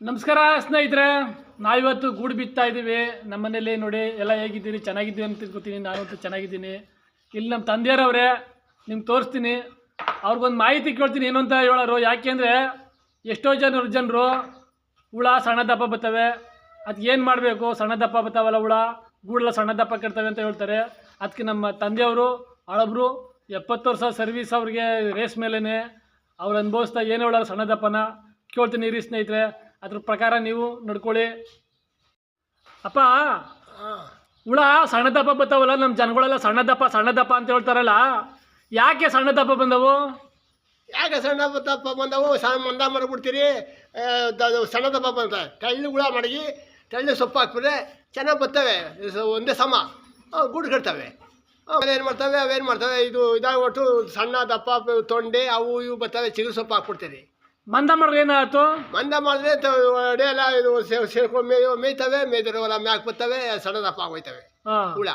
ನಮಸ್ಕಾರ ಸ್ನೇಹಿತರೆ, ನಾವಿವತ್ತು ಗೂಡು ಬಿತ್ತಾ ಇದ್ದೀವಿ. ನಮ್ಮ ಮನೇಲಿ ನೋಡಿ ಎಲ್ಲ ಹೇಗಿದ್ದೀರಿ, ಚೆನ್ನಾಗಿದ್ದೀವಿ ಅಂತ ತಿಳ್ಕೊತೀನಿ. ನಾನಂತೂ ಚೆನ್ನಾಗಿದ್ದೀನಿ. ಇಲ್ಲಿ ನಮ್ಮ ತಂದೆಯರವರೇ, ನಿಮ್ಗೆ ತೋರಿಸ್ತೀನಿ. ಅವ್ರಿಗೊಂದು ಮಾಹಿತಿ ಕೇಳ್ತೀನಿ ಏನು ಅಂತ ಹೇಳೋರು. ಯಾಕೆಂದರೆ ಎಷ್ಟೋ ಜನರು ಹುಳ ಸಣ್ಣ ದಪ್ಪ ಬರ್ತವೆ, ಅದಕ್ಕೆ ಏನು ಮಾಡಬೇಕು, ಸಣ್ಣ ದಪ್ಪ ಬರ್ತಾವಲ್ಲ ಹುಳ, ಗೂಡೆಲ್ಲ ಸಣ್ಣ ದಪ್ಪ ಕೆಡ್ತವೆ ಅಂತ ಹೇಳ್ತಾರೆ. ಅದಕ್ಕೆ ನಮ್ಮ ತಂದೆಯವರು ಹಳಬ್ರು 70 ವರ್ಷ ಸರ್ವೀಸ್, ಅವ್ರಿಗೆ ರೇಸ್ ಮೇಲೇ ಅವ್ರು ಅನುಭವಿಸ್ತಾ ಏನು ಹೇಳೋರು ಸಣ್ಣ ದಪ್ಪನ ಕೇಳ್ತೀನಿ ರೀ ಸ್ನೇಹಿತರೆ. ಅದ್ರ ಪ್ರಕಾರ ನೀವು ನಡ್ಕೊಳ್ಳಿ. ಅಪ್ಪ, ಹುಳ ಸಣ್ಣ ದಪ್ಪ ಬರ್ತಾವಲ್ಲ, ನಮ್ಮ ಜನಗಳೆಲ್ಲ ಸಣ್ಣ ದಪ್ಪ ಅಂತ ಹೇಳ್ತಾರಲ್ಲ, ಯಾಕೆ ಸಣ್ಣ ದಪ್ಪ ಬಂದವು? ಯಾಕೆ ಸಣ್ಣ ದಪ್ಪ ಬಂದವು? ಮಂದ ಮಾಡಿಬಿಡ್ತೀರಿ, ಸಣ್ಣ ದಪ್ಪ ಬಂದ ತೆಳ್ಳು ಹುಳ ಮಡಗಿ ತೆಳ್ಳು ಸೊಪ್ಪು ಹಾಕ್ಬಿಟ್ರೆ ಚೆನ್ನಾಗಿ ಬರ್ತವೆ, ಒಂದೇ ಸಮ ಗೂಡು ಕಟ್ತವೆ. ಏನು ಮಾಡ್ತವೆ ಇದು ಇದಾಗ್ಬಿಟ್ಟು ಸಣ್ಣ ದಪ್ಪ ತೊಂಡೆ ಅವು ಇವು ಬರ್ತವೆ, ಚಿಗುರು ಸೊಪ್ಪು ಹಾಕ್ಬಿಡ್ತೀರಿ. ಮಂದ ಮಾಡಿದ್ರೆ ಏನಾಯ್ತು? ಮಂದ ಮಾಡಿದ್ರೆ ಒಡೆಯೆಲ್ಲ ಇದು ಸೇರ್ಕೊಂಡು ಮೇಯ್ತವೆ, ಮೇಯ್ದಿರೋಲ್ಲ ಮ್ಯಾಕ್ ಬರ್ತವೆ, ಸಣ್ಣ ದಪ್ಪ ಆಗೋಯ್ತವೆ ಹುಳ.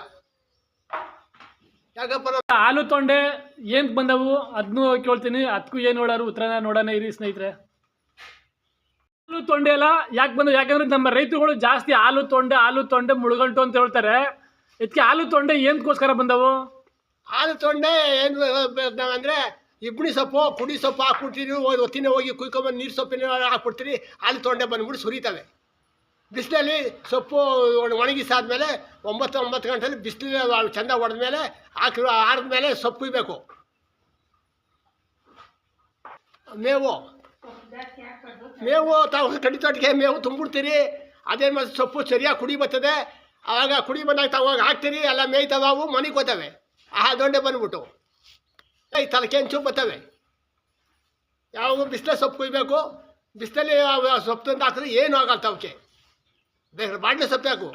ಯಾಕಪ್ಪ ಹಾಲು ತೊಂಡೆ ಏನ್ ಬಂದವು ಅದನ್ನು ಕೇಳ್ತೀನಿ. ಅದಕ್ಕೂ ಏನು ಹೇಳೋರು ಉತ್ತರನ ನೋಡೋಣ ಇರಿ ಸ್ನೇಹಿತರೆ. ಹಾಲು ತೊಂಡೆ ಎಲ್ಲ ಯಾಕೆ ಬಂದವು? ಯಾಕಂದ್ರೆ ನಮ್ಮ ರೈತರುಗಳು ಜಾಸ್ತಿ ಹಾಲು ತೊಂಡೆ ಮುಳುಗಂಟು ಅಂತ ಹೇಳ್ತಾರೆ. ಇದಕ್ಕೆ ಹಾಲು ತೊಂಡೆ ಏನಕ್ಕೋಸ್ಕರ ಬಂದವು? ಹಾಲು ತೊಂಡೆ ಏನು ಅಂದರೆ ಇಬ್ಬನಿ ಸೊಪ್ಪು ಪುಡಿ ಸೊಪ್ಪು ಹಾಕ್ಬಿಡ್ತೀರಿ, ಹೊತ್ತಿನ ಹೋಗಿ ಕುಯ್ಕೊಂಬಂದು ನೀರು ಸೊಪ್ಪಿನ ಹಾಕ್ಬಿಡ್ತೀರಿ, ಹಾಲು ತೊಂಡೆ ಬಂದ್ಬಿಟ್ಟು ಸುರಿತವೆ. ಬಿಸಿಲಲ್ಲಿ ಸೊಪ್ಪು ಒಣಗಿಸಾದ್ಮೇಲೆ 9 ಗಂಟೆಲಿ ಬಿಸಿಲು ಚೆಂದ ಹೊಡೆದ್ಮೇಲೆ ಆರಿದ್ಮೇಲೆ ಸೊಪ್ಪು ಕುಯ್ಬೇಕು. ಮೇವು ಕಡಿ ತೊಟ್ಟಿಗೆ ಮೇವು ತುಂಬಿಡ್ತೀರಿ. ಅದೇನು ಮಾಡಿ ಸೊಪ್ಪು ಸರಿಯಾಗಿ ಕುಡಿ ಬರ್ತದೆ. ಆವಾಗ ಕುಡಿ ಬಂದಾಗ ತಗೋಗಿ ಹಾಕ್ತೀರಿ, ಎಲ್ಲ ಮೇಯ್ತವೆ, ಅವು ಮನೆಗೆ ಹೋಗ್ತವೆ. ಆ ದೊಂಡೆ ಬಂದ್ಬಿಟ್ಟು ತಲೆಕೆಂಚು ಬರ್ತವೆ. ಯಾವಾಗ ಬಿಸಿಲೇ ಸೊಪ್ಪು ಕುಯ್ಬೇಕು. ಬಿಸಿಲಲ್ಲಿ ಸೊಪ್ಪು ತಂದು ಹಾಕಿದ್ರೆ ಏನೂ ಆಗಲ್ಲ. ಅವಕ್ಕೆ ಬೇಕಾದ್ರೆ ಬಾಡ್ಲೆ ಸೊಪ್ಪು ಹಾಕು.